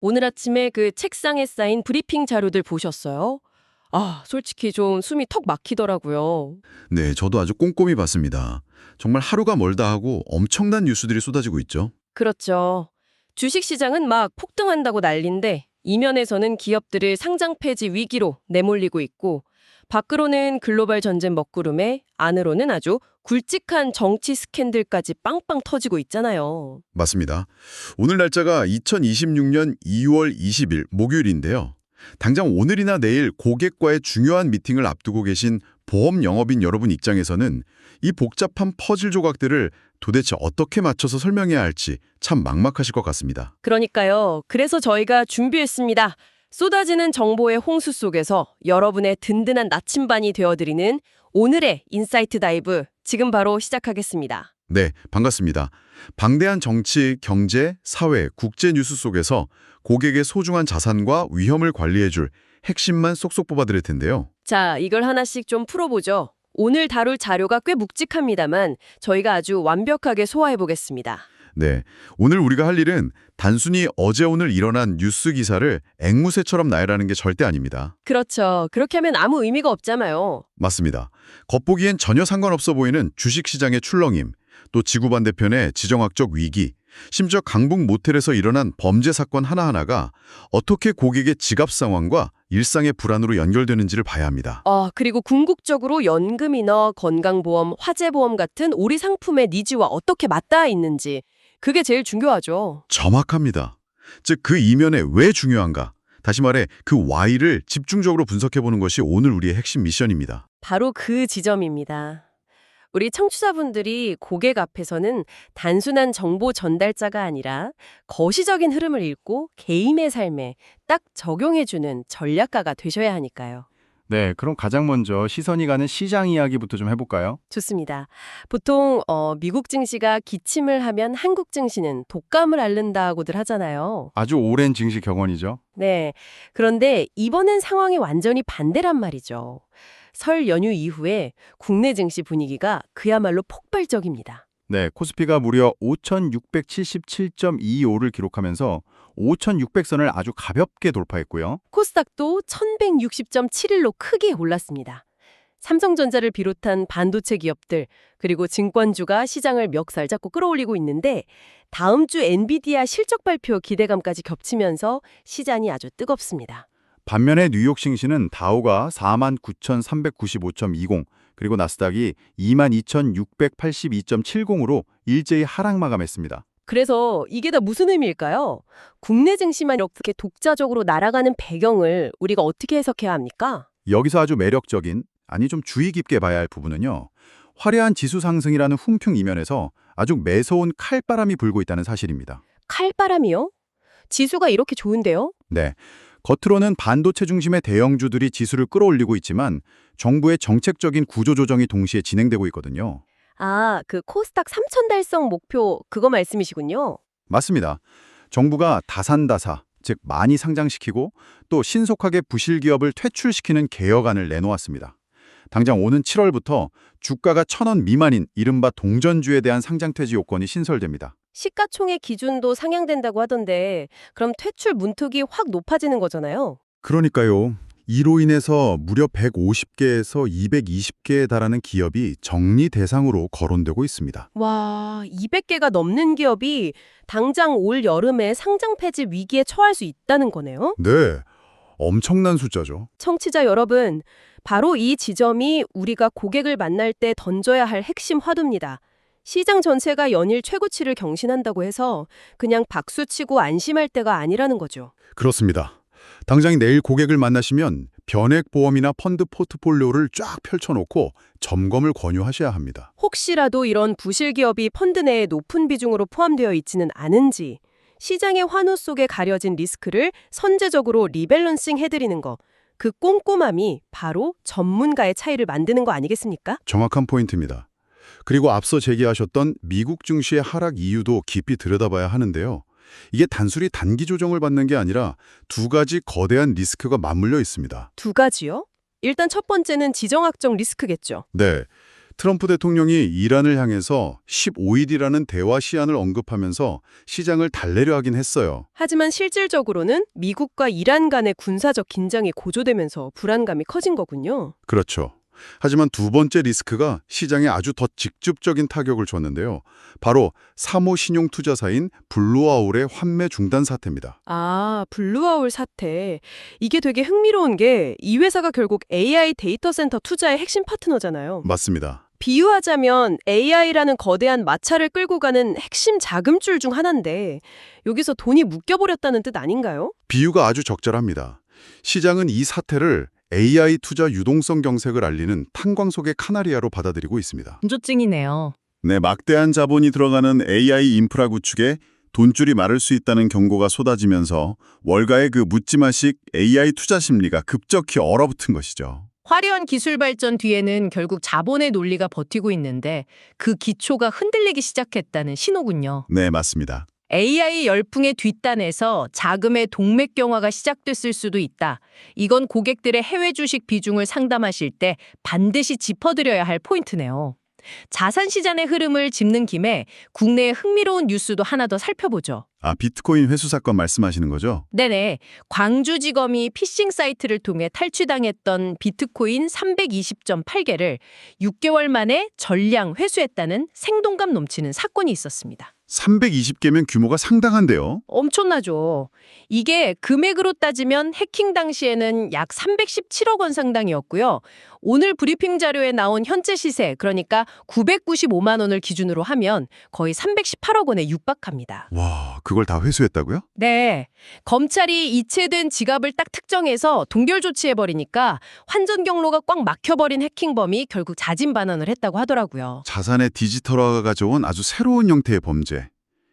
오늘 아침에 그 책상에 쌓인 브리핑 자료들 보셨어요? 솔직히 좀 숨이 턱 막히더라고요. 네, 저도 아주 꼼꼼히 봤습니다. 정말 하루가 멀다 하고 엄청난 뉴스들이 쏟아지고 있죠. 그렇죠. 주식시장은 막 폭등한다고 난린데 이면에서는 기업들을 상장 폐지 위기로 내몰리고 있고 밖으로는 글로벌 전쟁 먹구름에 안으로는 아주 굵직한 정치 스캔들까지 빵빵 터지고 있잖아요. 맞습니다. 오늘 날짜가 2026년 2월 20일 목요일인데요. 당장 오늘이나 내일 고객과의 중요한 미팅을 앞두고 계신 보험 영업인 여러분 입장에서는 이 복잡한 퍼즐 조각들을 도대체 어떻게 맞춰서 설명해야 할지 참 막막하실 것 같습니다. 그러니까요. 그래서 저희가 준비했습니다. 쏟아지는 정보의 홍수 속에서 여러분의 든든한 나침반이 되어드리는 오늘의 인사이트 다이브 지금 바로 시작하겠습니다. 네, 반갑습니다. 방대한 정치, 경제, 사회, 국제 뉴스 속에서 고객의 소중한 자산과 위험을 관리해줄 핵심만 쏙쏙 뽑아드릴 텐데요. 자, 이걸 하나씩 좀 풀어보죠. 오늘 다룰 자료가 꽤 묵직합니다만 저희가 아주 완벽하게 소화해보겠습니다. 네, 오늘 우리가 할 일은 단순히 어제 오늘 일어난 뉴스 기사를 앵무새처럼 나열하는 게 절대 아닙니다. 그렇죠. 그렇게 하면 아무 의미가 없잖아요. 맞습니다. 겉보기엔 전혀 상관없어 보이는 주식시장의 출렁임, 또 지구 반대편의 지정학적 위기, 심지어 강북 모텔에서 일어난 범죄 사건 하나하나가 어떻게 고객의 지갑 상황과 일상의 불안으로 연결되는지를 봐야 합니다. 그리고 궁극적으로 연금이나 건강보험, 화재보험 같은 우리 상품의 니즈와 어떻게 맞닿아 있는지 그게 제일 중요하죠. 정확합니다. 즉 그 이면에 왜 중요한가? 다시 말해 그 Y를 집중적으로 분석해보는 것이 오늘 우리의 핵심 미션입니다. 바로 그 지점입니다. 우리 청취자분들이 고객 앞에서는 단순한 정보 전달자가 아니라 거시적인 흐름을 읽고 개인의 삶에 딱 적용해주는 전략가가 되셔야 하니까요. 네, 그럼 가장 먼저 시선이 가는 시장 이야기부터 좀 해볼까요? 좋습니다. 보통 미국 증시가 기침을 하면 한국 증시는 독감을 앓는다고들 하잖아요. 아주 오랜 증시 격언이죠. 네. 그런데 이번엔 상황이 완전히 반대란 말이죠. 설 연휴 이후에 국내 증시 분위기가 그야말로 폭발적입니다. 네, 코스피가 무려 5,677.25를 기록하면서 5,600선을 아주 가볍게 돌파했고요. 코스닥도 1160.71로 크게 올랐습니다. 삼성전자를 비롯한 반도체 기업들 그리고 증권주가 시장을 멱살 잡고 끌어올리고 있는데 다음 주 엔비디아 실적 발표 기대감까지 겹치면서 시장이 아주 뜨겁습니다. 반면에 뉴욕 증시는 다우가 49,395.20, 그리고 나스닥이 22,682.70으로 일제히 하락 마감했습니다. 그래서 이게 다 무슨 의미일까요? 국내 증시만 이렇게 독자적으로 날아가는 배경을 우리가 어떻게 해석해야 합니까? 여기서 아주 매력적인, 아니 좀 주의 깊게 봐야 할 부분은요. 화려한 지수 상승이라는 훈풍 이면에서 아주 매서운 칼바람이 불고 있다는 사실입니다. 칼바람이요? 지수가 이렇게 좋은데요? 네. 겉으로는 반도체 중심의 대형주들이 지수를 끌어올리고 있지만 정부의 정책적인 구조조정이 동시에 진행되고 있거든요. 그 코스닥 3천 달성 목표 그거 말씀이시군요. 맞습니다. 정부가 다산다사, 즉 많이 상장시키고 또 신속하게 부실 기업을 퇴출시키는 개혁안을 내놓았습니다. 당장 오는 7월부터 주가가 1,000원 미만인 이른바 동전주에 대한 상장 퇴지 요건이 신설됩니다. 시가총액 기준도 상향된다고 하던데 그럼 퇴출 문턱이 확 높아지는 거잖아요. 그러니까요. 이로 인해서 무려 150개에서 220개에 달하는 기업이 정리 대상으로 거론되고 있습니다. 와, 200개가 넘는 기업이 당장 올 여름에 상장 폐지 위기에 처할 수 있다는 거네요? 네, 엄청난 숫자죠. 청취자 여러분, 바로 이 지점이 우리가 고객을 만날 때 던져야 할 핵심 화두입니다. 시장 전체가 연일 최고치를 경신한다고 해서 그냥 박수치고 안심할 때가 아니라는 거죠. 그렇습니다. 당장 내일 고객을 만나시면 변액보험이나 펀드 포트폴리오를 쫙 펼쳐놓고 점검을 권유하셔야 합니다. 혹시라도 이런 부실 기업이 펀드 내에 높은 비중으로 포함되어 있지는 않은지, 시장의 환호 속에 가려진 리스크를 선제적으로 리밸런싱 해드리는 거, 그 꼼꼼함이 바로 전문가의 차이를 만드는 거 아니겠습니까? 정확한 포인트입니다. 그리고 앞서 제기하셨던 미국 증시의 하락 이유도 깊이 들여다봐야 하는데요. 이게 단순히 단기 조정을 받는 게 아니라 두 가지 거대한 리스크가 맞물려 있습니다. 두 가지요? 일단 첫 번째는 지정학적 리스크겠죠. 네, 트럼프 대통령이 이란을 향해서 15일이라는 대화 시한을 언급하면서 시장을 달래려 하긴 했어요. 하지만 실질적으로는 미국과 이란 간의 군사적 긴장이 고조되면서 불안감이 커진 거군요. 그렇죠. 하지만 두 번째 리스크가 시장에 아주 더 직접적인 타격을 줬는데요. 바로 사모 신용투자사인 블루아울의 환매 중단 사태입니다. 아, 블루아울 사태. 이게 되게 흥미로운 게 이 회사가 결국 AI 데이터 센터 투자의 핵심 파트너잖아요. 맞습니다. 비유하자면 AI라는 거대한 마차를 끌고 가는 핵심 자금줄 중 하나인데 여기서 돈이 묶여버렸다는 뜻 아닌가요? 비유가 아주 적절합니다. 시장은 이 사태를 AI 투자 유동성 경색을 알리는 탄광 속의 카나리아로 받아들이고 있습니다. 분조증이네요. 네, 막대한 자본이 들어가는 AI 인프라 구축에 돈줄이 마를 수 있다는 경고가 쏟아지면서 월가의 그 묻지마식 AI 투자 심리가 급격히 얼어붙은 것이죠. 화려한 기술 발전 뒤에는 결국 자본의 논리가 버티고 있는데 그 기초가 흔들리기 시작했다는 신호군요. 네, 맞습니다. AI 열풍의 뒷단에서 자금의 동맥경화가 시작됐을 수도 있다. 이건 고객들의 해외 주식 비중을 상담하실 때 반드시 짚어드려야 할 포인트네요. 자산 시장의 흐름을 짚는 김에 국내의 흥미로운 뉴스도 하나 더 살펴보죠. 아, 비트코인 회수 사건 말씀하시는 거죠? 네네. 광주지검이 피싱 사이트를 통해 탈취당했던 비트코인 320.8개를 6개월 만에 전량 회수했다는 생동감 넘치는 사건이 있었습니다. 320개면 규모가 상당한데요. 엄청나죠. 이게 금액으로 따지면 해킹 당시에는 약 317억 원 상당이었고요. 오늘 브리핑 자료에 나온 현재 시세, 그러니까 995만 원을 기준으로 하면 거의 318억 원에 육박합니다. 와, 그걸 다 회수했다고요? 네. 검찰이 이체된 지갑을 딱 특정해서 동결 조치해버리니까 환전 경로가 꽉 막혀버린 해킹범이 결국 자진 반환을 했다고 하더라고요. 자산의 디지털화가 가져온 아주 새로운 형태의 범죄.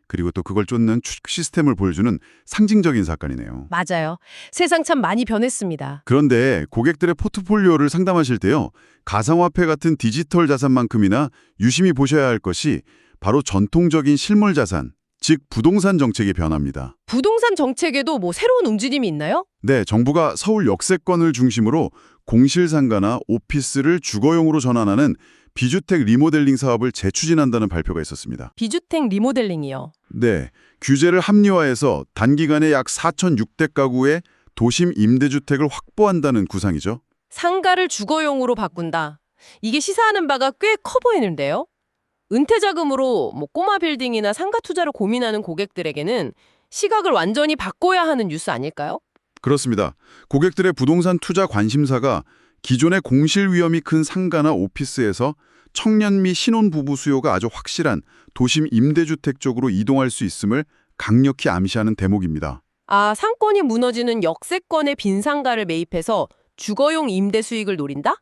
그리고 또 그걸 쫓는 추적 시스템을 보여주는 상징적인 사건이네요. 맞아요. 세상 참 많이 변했습니다. 그런데 고객들의 포트폴리오를 상담하실 때요. 가상화폐 같은 디지털 자산만큼이나 유심히 보셔야 할 것이 바로 전통적인 실물 자산, 즉 부동산 정책의 변화입니다. 부동산 정책에도 뭐 새로운 움직임이 있나요? 네, 정부가 서울 역세권을 중심으로 공실상가나 오피스를 주거용으로 전환하는 비주택 리모델링 사업을 재추진한다는 발표가 있었습니다. 비주택 리모델링이요. 네, 규제를 합리화해서 단기간에 약 4,600 가구의 도심 임대주택을 확보한다는 구상이죠. 상가를 주거용으로 바꾼다. 이게 시사하는 바가 꽤 커 보이는데요. 은퇴자금으로 꼬마 빌딩이나 상가 투자를 고민하는 고객들에게는 시각을 완전히 바꿔야 하는 뉴스 아닐까요? 그렇습니다. 고객들의 부동산 투자 관심사가 기존의 공실 위험이 큰 상가나 오피스에서 청년 미 신혼부부 수요가 아주 확실한 도심 임대주택 쪽으로 이동할 수 있음을 강력히 암시하는 대목입니다. 아, 상권이 무너지는 역세권의 빈 상가를 매입해서 주거용 임대 수익을 노린다?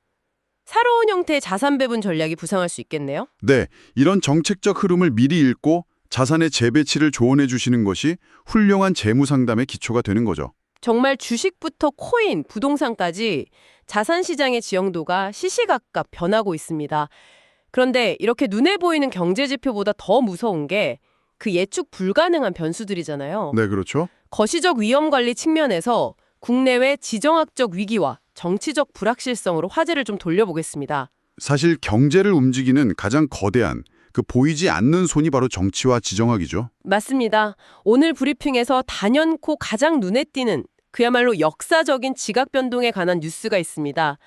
새로운 형태의 자산 배분 전략이 부상할 수 있겠네요. 네, 이런 정책적 흐름을 미리 읽고 자산의 재배치를 조언해 주시는 것이 훌륭한 재무 상담의 기초가 되는 거죠. 정말 주식부터 코인, 부동산까지 자산 시장의 지형도가 시시각각 변하고 있습니다. 그런데 이렇게 눈에 보이는 경제 지표보다 더 무서운 게 그 예측 불가능한 변수들이잖아요. 네, 그렇죠. 거시적 위험 관리 측면에서 국내외 지정학적 위기와 정치적 불확실성으로 화제를 좀 돌려보겠습니다. 사실 경제를 움직이는 가장 거대한 그 보이지 않는 손이 바로 정치와 지정학이죠. 맞습니다. 오늘 브리핑에서 단연코 가장 눈에 띄는 그야말로 역사적인 지각 변동에 관한 뉴스가 있습니다.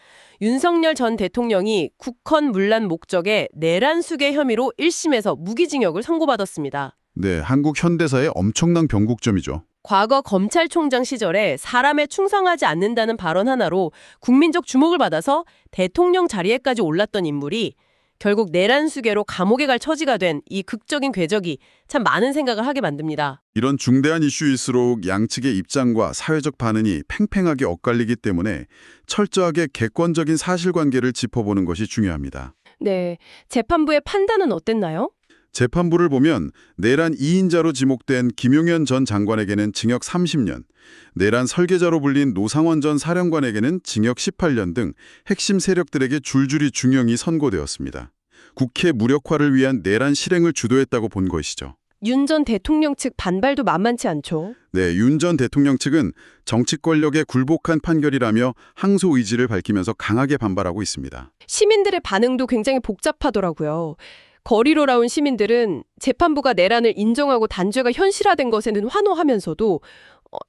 윤석열 전 대통령이 국헌 문란 목적의 내란 수괴 혐의로 1심에서 무기징역을 선고받았습니다. 네, 한국 현대사의 엄청난 변곡점이죠. 과거 검찰총장 시절에 사람에 충성하지 않는다는 발언 하나로 국민적 주목을 받아서 대통령 자리에까지 올랐던 인물이 결국 내란 수괴로 감옥에 갈 처지가 된 이 극적인 궤적이 참 많은 생각을 하게 만듭니다. 이런 중대한 이슈일수록 양측의 입장과 사회적 반응이 팽팽하게 엇갈리기 때문에 철저하게 객관적인 사실관계를 짚어보는 것이 중요합니다. 네, 재판부의 판단은 어땠나요? 재판부를 보면 내란 2인자로 지목된 김용현 전 장관에게는 징역 30년, 내란 설계자로 불린 노상원 전 사령관에게는 징역 18년 등 핵심 세력들에게 줄줄이 중형이 선고되었습니다. 국회 무력화를 위한 내란 실행을 주도했다고 본 것이죠. 윤 전 대통령 측 반발도 만만치 않죠. 네, 윤 전 대통령 측은 정치 권력에 굴복한 판결이라며 항소 의지를 밝히면서 강하게 반발하고 있습니다. 시민들의 반응도 굉장히 복잡하더라고요. 거리로 나온 시민들은 재판부가 내란을 인정하고 단죄가 현실화된 것에는 환호하면서도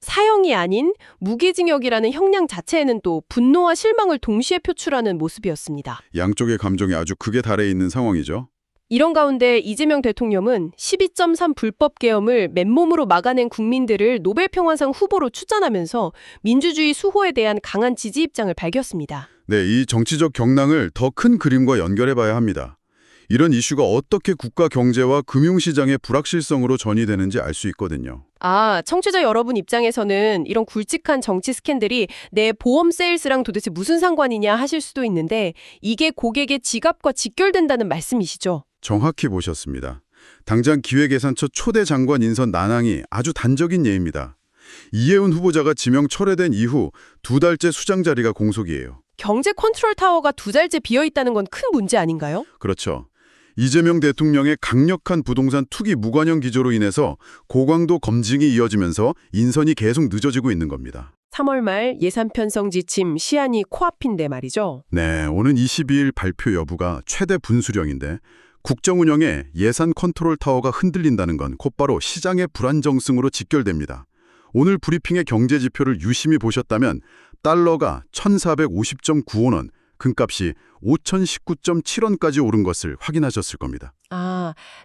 사형이 아닌 무기징역이라는 형량 자체에는 또 분노와 실망을 동시에 표출하는 모습이었습니다. 양쪽의 감정이 아주 극에 달해 있는 상황이죠. 이런 가운데 이재명 대통령은 12.3 불법 계엄을 맨몸으로 막아낸 국민들을 노벨 평화상 후보로 추천하면서 민주주의 수호에 대한 강한 지지 입장을 밝혔습니다. 네, 이 정치적 경랑을 더 큰 그림과 연결해 봐야 합니다. 이런 이슈가 어떻게 국가 경제와 금융시장의 불확실성으로 전이되는지 알 수 있거든요. 청취자 여러분 입장에서는 이런 굵직한 정치 스캔들이 내 보험 세일스랑 도대체 무슨 상관이냐 하실 수도 있는데 이게 고객의 지갑과 직결된다는 말씀이시죠? 정확히 보셨습니다. 당장 기획예산처 초대 장관 인선 난항이 아주 단적인 예입니다. 이해운 후보자가 지명 철회된 이후 2달째 수장 자리가 공석이에요. 경제 컨트롤 타워가 2달째 비어있다는 건 큰 문제 아닌가요? 그렇죠. 이재명 대통령의 강력한 부동산 투기 무관용 기조로 인해서 고강도 검증이 이어지면서 인선이 계속 늦어지고 있는 겁니다. 3월 말 예산 편성 지침 시한이 코앞인데 말이죠. 네, 오는 22일 발표 여부가 최대 분수령인데 국정 운영에 예산 컨트롤 타워가 흔들린다는 건 곧바로 시장의 불안정성으로 직결됩니다. 오늘 브리핑의 경제 지표를 유심히 보셨다면 달러가 1,450.95원, 금값이 5,019.7원까지 오른 것을 확인하셨을 겁니다.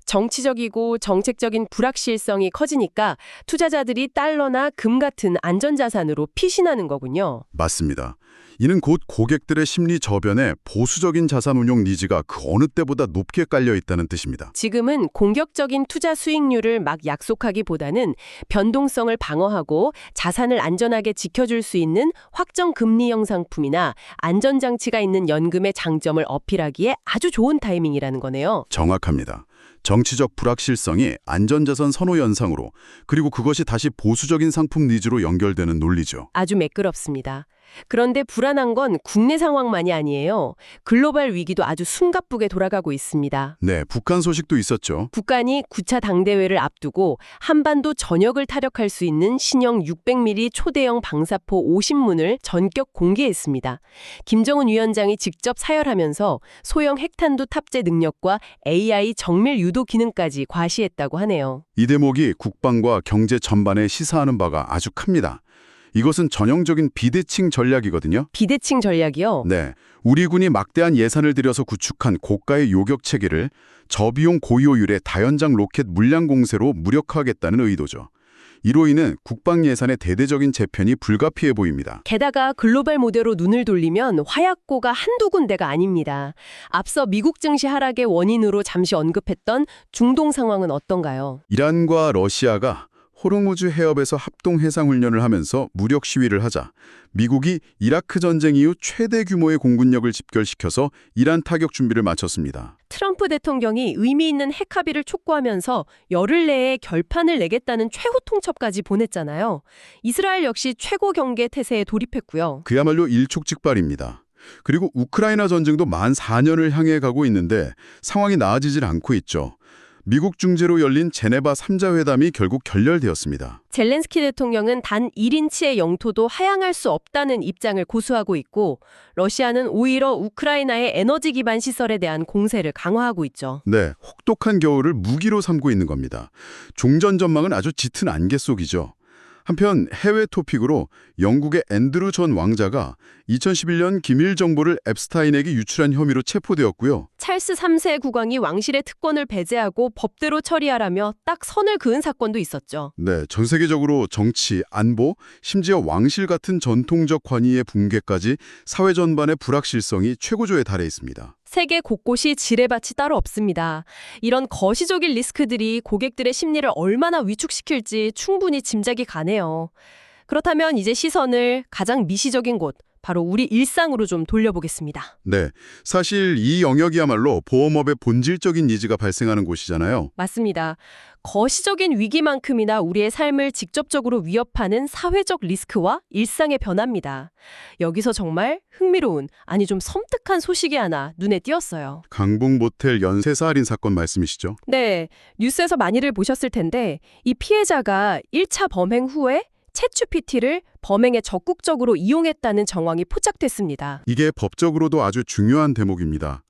정치적이고 정책적인 불확실성이 커지니까 투자자들이 달러나 금 같은 안전자산으로 피신하는 거군요. 맞습니다. 이는 곧 고객들의 심리 저변에 보수적인 자산 운용 니즈가 그 어느 때보다 높게 깔려 있다는 뜻입니다. 지금은 공격적인 투자 수익률을 막 약속하기보다는 변동성을 방어하고 자산을 안전하게 지켜줄 수 있는 확정 금리형 상품이나 안전장치가 있는 연금의 장점을 어필하기에 아주 좋은 타이밍이라는 거네요. 정확합니다. 정치적 불확실성이 안전자산 선호 현상으로, 그리고 그것이 다시 보수적인 상품 니즈로 연결되는 논리죠. 아주 매끄럽습니다. 그런데 불안한 건 국내 상황만이 아니에요. 글로벌 위기도 아주 숨가쁘게 돌아가고 있습니다. 네, 북한 소식도 있었죠. 북한이 9차 당대회를 앞두고 한반도 전역을 타격할 수 있는 신형 600mm 초대형 방사포 50문을 전격 공개했습니다. 김정은 위원장이 직접 사열하면서 소형 핵탄두 탑재 능력과 AI 정밀 유도 기능까지 과시했다고 하네요. 이 대목이 국방과 경제 전반에 시사하는 바가 아주 큽니다. 이것은 전형적인 비대칭 전략이거든요. 비대칭 전략이요? 네, 우리 군이 막대한 예산을 들여서 구축한 고가의 요격 체계를 저비용 고효율의 다연장 로켓 물량 공세로 무력화하겠다는 의도죠. 이로 인해 국방 예산의 대대적인 재편이 불가피해 보입니다. 게다가 글로벌 모델로 눈을 돌리면 화약고가 한두 군데가 아닙니다. 앞서 미국 증시 하락의 원인으로 잠시 언급했던 중동 상황은 어떤가요? 이란과 러시아가 호르무즈 해협에서 합동 해상훈련을 하면서 무력 시위를 하자 미국이 이라크 전쟁 이후 최대 규모의 공군력을 집결시켜서 이란 타격 준비를 마쳤습니다. 트럼프 대통령이 의미 있는 핵 합의를 촉구하면서 열흘 내에 결판을 내겠다는 최후 통첩까지 보냈잖아요. 이스라엘 역시 최고 경계 태세에 돌입했고요. 그야말로 일촉즉발입니다. 그리고 우크라이나 전쟁도 만 4년을 향해 가고 있는데 상황이 나아지질 않고 있죠. 미국 중재로 열린 제네바 3자 회담이 결국 결렬되었습니다. 젤렌스키 대통령은 단 1인치의 영토도 하향할 수 없다는 입장을 고수하고 있고 러시아는 오히려 우크라이나의 에너지 기반 시설에 대한 공세를 강화하고 있죠. 네, 혹독한 겨울을 무기로 삼고 있는 겁니다. 종전 전망은 아주 짙은 안개 속이죠. 한편 해외 토픽으로 영국의 앤드루 전 왕자가 2011년 기밀 정보를 앱스타인에게 유출한 혐의로 체포되었고요. 찰스 3세 국왕이 왕실의 특권을 배제하고 법대로 처리하라며 딱 선을 그은 사건도 있었죠. 네, 전 세계적으로 정치, 안보, 심지어 왕실 같은 전통적 권위의 붕괴까지 사회 전반의 불확실성이 최고조에 달해 있습니다. 세계 곳곳이 지뢰밭이 따로 없습니다. 이런 거시적인 리스크들이 고객들의 심리를 얼마나 위축시킬지 충분히 짐작이 가네요. 그렇다면 이제 시선을 가장 미시적인 곳, 바로 우리 일상으로 좀 돌려보겠습니다. 네, 사실 이 영역이야말로 보험업의 본질적인 니즈가 발생하는 곳이잖아요. 맞습니다. 거시적인 위기만큼이나 우리의 삶을 직접적으로 위협하는 사회적 리스크와 일상의 변화입니다. 여기서 정말 흥미로운, 아니 좀 섬뜩한 소식이 하나 눈에 띄었어요. 강북 모텔 연쇄사 살인 사건 말씀이시죠? 네, 뉴스에서 많이들 보셨을 텐데 이 피해자가 1차 범행 후에 챗GPT를 범행에 적극적으로 이용했다는 정황이 포착됐습니다. 이게 법적으로도 아주 중요한 대목입니다.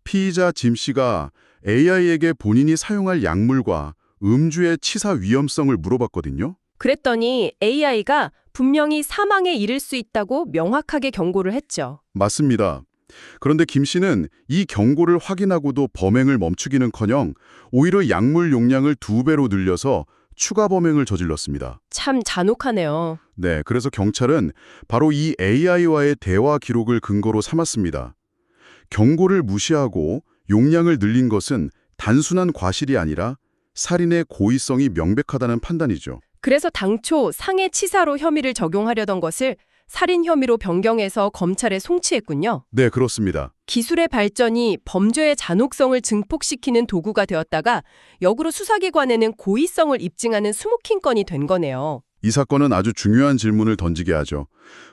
피의자 짐 씨가 AI에게 본인이 사용할 약물과 음주의 치사 위험성을 물어봤거든요. 그랬더니 AI가 분명히 사망에 이를 수 있다고 명확하게 경고를 했죠. 맞습니다. 그런데 김 씨는 이 경고를 확인하고도 범행을 멈추기는커녕 오히려 약물 용량을 2배로 늘려서 추가 범행을 저질렀습니다. 참 잔혹하네요. 네, 그래서 경찰은 바로 이 AI와의 대화 기록을 근거로 삼았습니다. 경고를 무시하고 용량을 늘린 것은 단순한 과실이 아니라 살인의 고의성이 명백하다는 판단이죠. 그래서 당초 상해치사로 혐의를 적용하려던 것을 살인 혐의로 변경해서 검찰에 송치했군요. 네, 그렇습니다. 기술의 발전이 범죄의 잔혹성을 증폭시키는 도구가 되었다가 역으로 수사기관에는 고의성을 입증하는 스모킹 건이 된 거네요. 이 사건은 아주 중요한 질문을 던지게 하죠.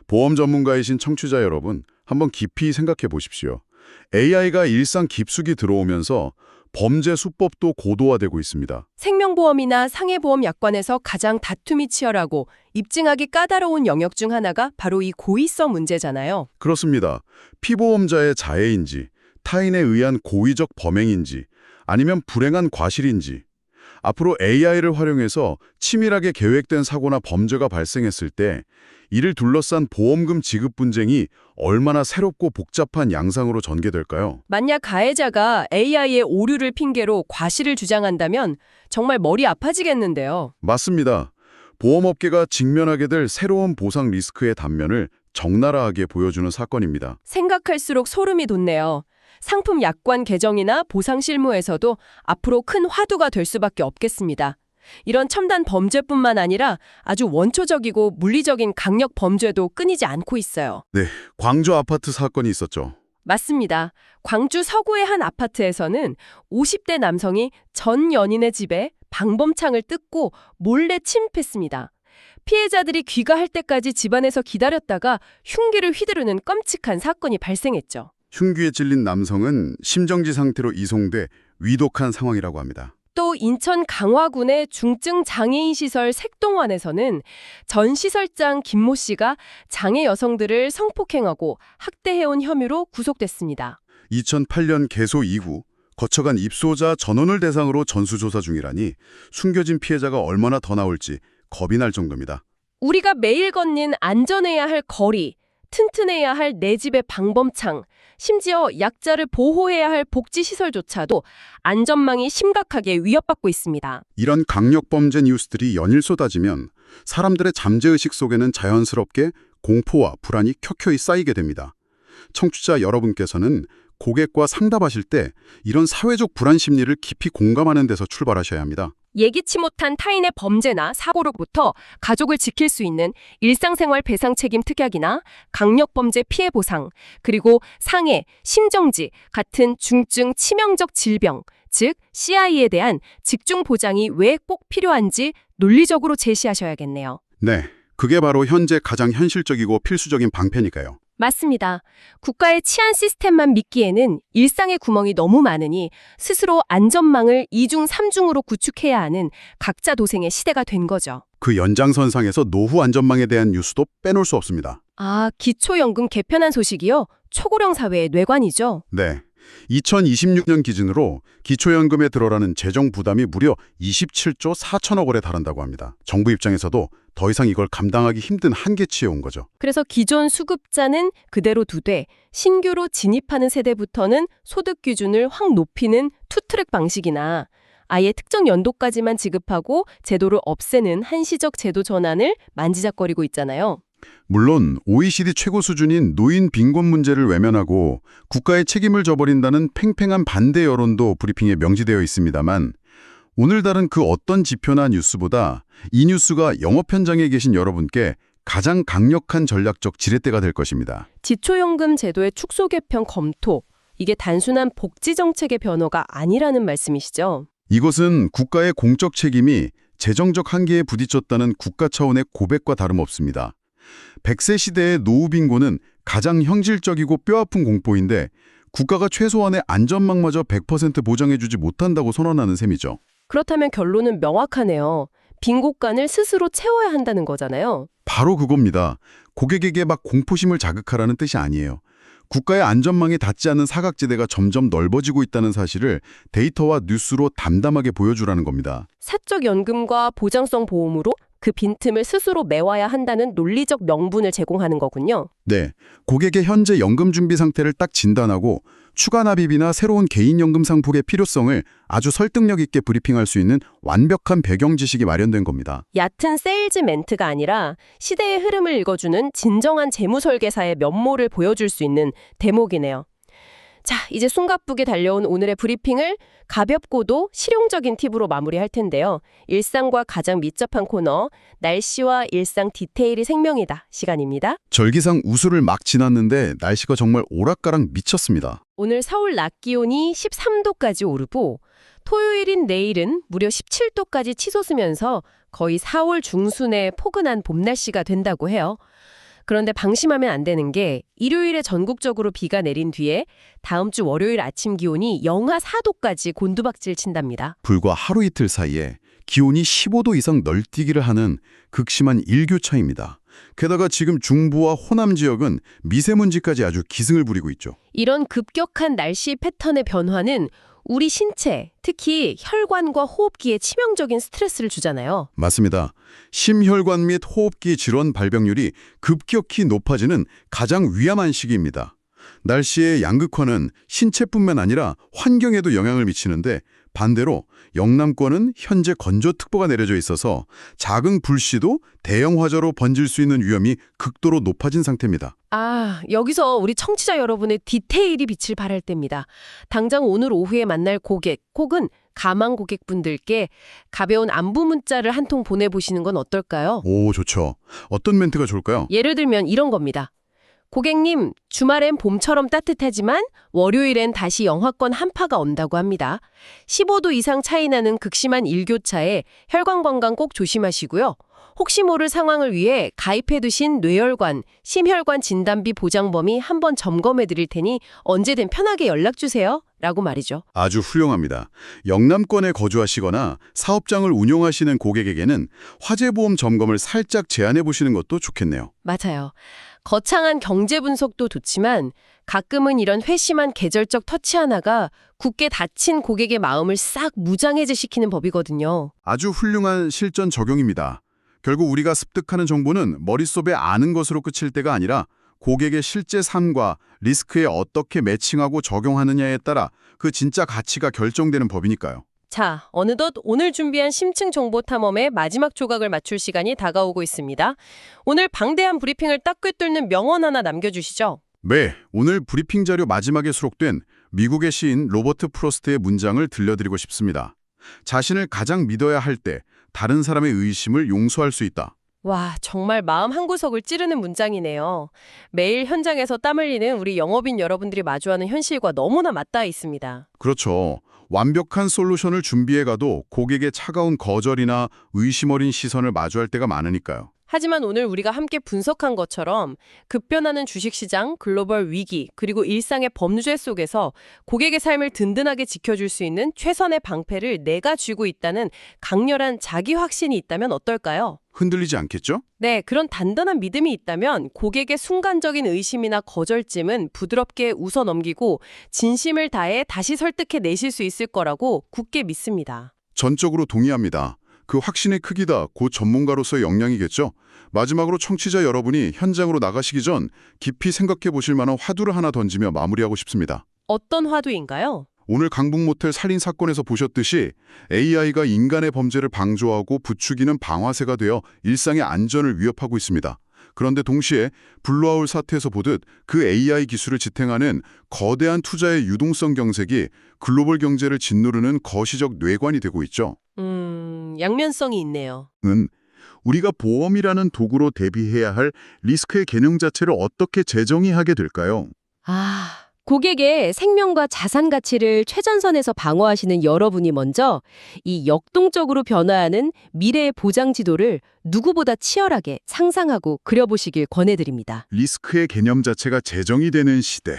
보험 전문가이신 청취자 여러분, 한번 깊이 생각해 보십시오. AI가 일상 깊숙이 들어오면서 범죄 수법도 고도화되고 있습니다. 생명보험이나 상해보험 약관에서 가장 다툼이 치열하고 입증하기 까다로운 영역 중 하나가 바로 이 고의성 문제잖아요. 그렇습니다. 피보험자의 자해인지, 타인에 의한 고의적 범행인지, 아니면 불행한 과실인지, 앞으로 AI를 활용해서 치밀하게 계획된 사고나 범죄가 발생했을 때 이를 둘러싼 보험금 지급 분쟁이 얼마나 새롭고 복잡한 양상으로 전개될까요? 만약 가해자가 AI의 오류를 핑계로 과실을 주장한다면 정말 머리 아파지겠는데요. 맞습니다. 보험업계가 직면하게 될 새로운 보상 리스크의 단면을 적나라하게 보여주는 사건입니다. 생각할수록 소름이 돋네요. 상품 약관 개정이나 보상 실무에서도 앞으로 큰 화두가 될 수밖에 없겠습니다. 이런 첨단 범죄뿐만 아니라 아주 원초적이고 물리적인 강력 범죄도 끊이지 않고 있어요. 네, 광주 아파트 사건이 있었죠. 맞습니다. 광주 서구의 한 아파트에서는 50대 남성이 전 연인의 집에 방범창을 뜯고 몰래 침입했습니다. 피해자들이 귀가할 때까지 집안에서 기다렸다가 흉기를 휘두르는 끔찍한 사건이 발생했죠. 흉기에 찔린 남성은 심정지 상태로 이송돼 위독한 상황이라고 합니다. 또 인천 강화군의 중증 장애인 시설 색동원에서는 전 시설장 김모 씨가 장애 여성들을 성폭행하고 학대해온 혐의로 구속됐습니다. 2008년 개소 이후 거쳐간 입소자 전원을 대상으로 전수조사 중이라니 숨겨진 피해자가 얼마나 더 나올지 겁이 날 정도입니다. 우리가 매일 걷는 안전해야 할 거리, 튼튼해야 할 내 집의 방범창, 심지어 약자를 보호해야 할 복지시설조차도 안전망이 심각하게 위협받고 있습니다. 이런 강력범죄 뉴스들이 연일 쏟아지면 사람들의 잠재의식 속에는 자연스럽게 공포와 불안이 켜켜이 쌓이게 됩니다. 청취자 여러분께서는 고객과 상담하실 때 이런 사회적 불안 심리를 깊이 공감하는 데서 출발하셔야 합니다. 예기치 못한 타인의 범죄나 사고로부터 가족을 지킬 수 있는 일상생활 배상 책임 특약이나 강력범죄 피해 보상, 그리고 상해, 심정지 같은 중증 치명적 질병, 즉 CI에 대한 직중 보장이 왜 꼭 필요한지 논리적으로 제시하셔야겠네요. 네, 그게 바로 현재 가장 현실적이고 필수적인 방패니까요. 맞습니다. 국가의 치안 시스템만 믿기에는 일상의 구멍이 너무 많으니 스스로 안전망을 2중, 3중으로 구축해야 하는 각자 도생의 시대가 된 거죠. 그 연장선상에서 노후 안전망에 대한 뉴스도 빼놓을 수 없습니다. 아, 기초연금 개편안 소식이요? 초고령 사회의 뇌관이죠. 네. 2026년 기준으로 기초연금에 들어라는 재정 부담이 무려 27조 4천억 원에 달한다고 합니다. 정부 입장에서도 더 이상 이걸 감당하기 힘든 한계치에 온 거죠. 그래서 기존 수급자는 그대로 두되 신규로 진입하는 세대부터는 소득 기준을 확 높이는 투트랙 방식이나 아예 특정 연도까지만 지급하고 제도를 없애는 한시적 제도 전환을 만지작거리고 있잖아요. 물론 OECD 최고 수준인 노인 빈곤 문제를 외면하고 국가의 책임을 져버린다는 팽팽한 반대 여론도 브리핑에 명시되어 있습니다만 오늘 다룬 그 어떤 지표나 뉴스보다 이 뉴스가 영업 현장에 계신 여러분께 가장 강력한 전략적 지렛대가 될 것입니다. 지초연금 제도의 축소 개편 검토, 이게 단순한 복지 정책의 변화가 아니라는 말씀이시죠? 이것은 국가의 공적 책임이 재정적 한계에 부딪혔다는 국가 차원의 고백과 다름없습니다. 100세 시대의 노후 빈곤은 가장 현실적이고 뼈아픈 공포인데 국가가 최소한의 안전망마저 100% 보장해주지 못한다고 선언하는 셈이죠. 그렇다면 결론은 명확하네요. 빈 곳간을 스스로 채워야 한다는 거잖아요. 바로 그겁니다. 고객에게 막 공포심을 자극하라는 뜻이 아니에요. 국가의 안전망에 닿지 않는 사각지대가 점점 넓어지고 있다는 사실을 데이터와 뉴스로 담담하게 보여주라는 겁니다. 사적 연금과 보장성 보험으로 그 빈틈을 스스로 메워야 한다는 논리적 명분을 제공하는 거군요. 네, 고객의 현재 연금 준비 상태를 딱 진단하고 추가 납입이나 새로운 개인연금 상품의 필요성을 아주 설득력 있게 브리핑할 수 있는 완벽한 배경 지식이 마련된 겁니다. 얕은 세일즈 멘트가 아니라 시대의 흐름을 읽어주는 진정한 재무설계사의 면모를 보여줄 수 있는 대목이네요. 자, 이제 숨가쁘게 달려온 오늘의 브리핑을 가볍고도 실용적인 팁으로 마무리할 텐데요. 일상과 가장 밀접한 코너, 날씨와 일상 디테일이 생명이다 시간입니다. 절기상 우수를 막 지났는데 날씨가 정말 오락가락 미쳤습니다. 오늘 서울 낮 기온이 13도까지 오르고 토요일인 내일은 무려 17도까지 치솟으면서 거의 4월 중순의 포근한 봄 날씨가 된다고 해요. 그런데 방심하면 안 되는 게 일요일에 전국적으로 비가 내린 뒤에 다음 주 월요일 아침 기온이 영하 4도까지 곤두박질 친답니다. 불과 하루 이틀 사이에 기온이 15도 이상 널뛰기를 하는 극심한 일교차입니다. 게다가 지금 중부와 호남 지역은 미세먼지까지 아주 기승을 부리고 있죠. 이런 급격한 날씨 패턴의 변화는 우리 신체, 특히 혈관과 호흡기에 치명적인 스트레스를 주잖아요. 맞습니다. 심혈관 및 호흡기 질환 발병률이 급격히 높아지는 가장 위험한 시기입니다. 날씨의 양극화는 신체뿐만 아니라 환경에도 영향을 미치는데 반대로 영남권은 현재 건조특보가 내려져 있어서 작은 불씨도 대형 화재로 번질 수 있는 위험이 극도로 높아진 상태입니다. 아, 여기서 우리 청취자 여러분의 디테일이 빛을 발할 때입니다. 당장 오늘 오후에 만날 고객 혹은 가망 고객분들께 가벼운 안부 문자를 한 통 보내보시는 건 어떨까요? 오, 좋죠. 어떤 멘트가 좋을까요? 예를 들면 이런 겁니다. 고객님, 주말엔 봄처럼 따뜻하지만 월요일엔 다시 영하권 한파가 온다고 합니다. 15도 이상 차이 나는 극심한 일교차에 혈관 건강 꼭 조심하시고요. 혹시 모를 상황을 위해 가입해두신 뇌혈관, 심혈관 진단비 보장범위 한번 점검해 드릴 테니 언제든 편하게 연락주세요. 라고 말이죠. 아주 훌륭합니다. 영남권에 거주하시거나 사업장을 운용하시는 고객에게는 화재보험 점검을 살짝 제안해 보시는 것도 좋겠네요. 맞아요. 거창한 경제 분석도 좋지만 가끔은 이런 회심한 계절적 터치 하나가 굳게 닫힌 고객의 마음을 싹 무장해제시키는 법이거든요. 아주 훌륭한 실전 적용입니다. 결국 우리가 습득하는 정보는 머릿속에 아는 것으로 끝일 때가 아니라 고객의 실제 삶과 리스크에 어떻게 매칭하고 적용하느냐에 따라 그 진짜 가치가 결정되는 법이니까요. 자, 어느덧 오늘 준비한 심층 정보 탐험의 마지막 조각을 맞출 시간이 다가오고 있습니다. 오늘 방대한 브리핑을 딱 꿰뚫는 명언 하나 남겨주시죠. 네, 오늘 브리핑 자료 마지막에 수록된 미국의 시인 로버트 프로스트의 문장을 들려드리고 싶습니다. 자신을 가장 믿어야 할 때 다른 사람의 의심을 용서할 수 있다. 와, 정말 마음 한구석을 찌르는 문장이네요. 매일 현장에서 땀 흘리는 우리 영업인 여러분들이 마주하는 현실과 너무나 맞닿아 있습니다. 그렇죠. 완벽한 솔루션을 준비해가도 고객의 차가운 거절이나 의심 어린 시선을 마주할 때가 많으니까요. 하지만 오늘 우리가 함께 분석한 것처럼 급변하는 주식시장, 글로벌 위기, 그리고 일상의 범죄 속에서 고객의 삶을 든든하게 지켜줄 수 있는 최선의 방패를 내가 쥐고 있다는 강렬한 자기 확신이 있다면 어떨까요? 흔들리지 않겠죠? 네, 그런 단단한 믿음이 있다면 고객의 순간적인 의심이나 거절쯤은 부드럽게 웃어넘기고 진심을 다해 다시 설득해 내실 수 있을 거라고 굳게 믿습니다. 전적으로 동의합니다. 그 확신의 크기다 곧 전문가로서의 역량이겠죠. 마지막으로 청취자 여러분이 현장으로 나가시기 전 깊이 생각해 보실 만한 화두를 하나 던지며 마무리하고 싶습니다. 어떤 화두인가요? 오늘 강북모텔 살인 사건에서 보셨듯이 AI가 인간의 범죄를 방조하고 부추기는 방아쇠가 되어 일상의 안전을 위협하고 있습니다. 그런데 동시에 블루아울 사태에서 보듯 그 AI 기술을 지탱하는 거대한 투자의 유동성 경색이 글로벌 경제를 짓누르는 거시적 뇌관이 되고 있죠. 양면성이 있네요. 우리가 보험이라는 도구로 대비해야 할 리스크의 개념 자체를 어떻게 재정의하게 될까요? 고객의 생명과 자산 가치를 최전선에서 방어하시는 여러분이 먼저 이 역동적으로 변화하는 미래의 보장 지도를 누구보다 치열하게 상상하고 그려보시길 권해드립니다. 리스크의 개념 자체가 재정이 되는 시대.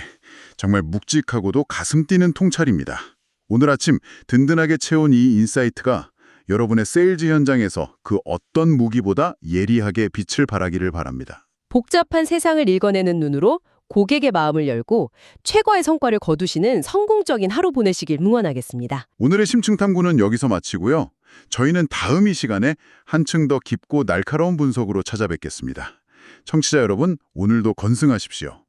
정말 묵직하고도 가슴 뛰는 통찰입니다. 오늘 아침 든든하게 채운 이 인사이트가 여러분의 세일즈 현장에서 그 어떤 무기보다 예리하게 빛을 발하기를 바랍니다. 복잡한 세상을 읽어내는 눈으로 고객의 마음을 열고 최고의 성과를 거두시는 성공적인 하루 보내시길 응원하겠습니다. 오늘의 심층 탐구는 여기서 마치고요. 저희는 다음 이 시간에 한층 더 깊고 날카로운 분석으로 찾아뵙겠습니다. 청취자 여러분, 오늘도 건승하십시오.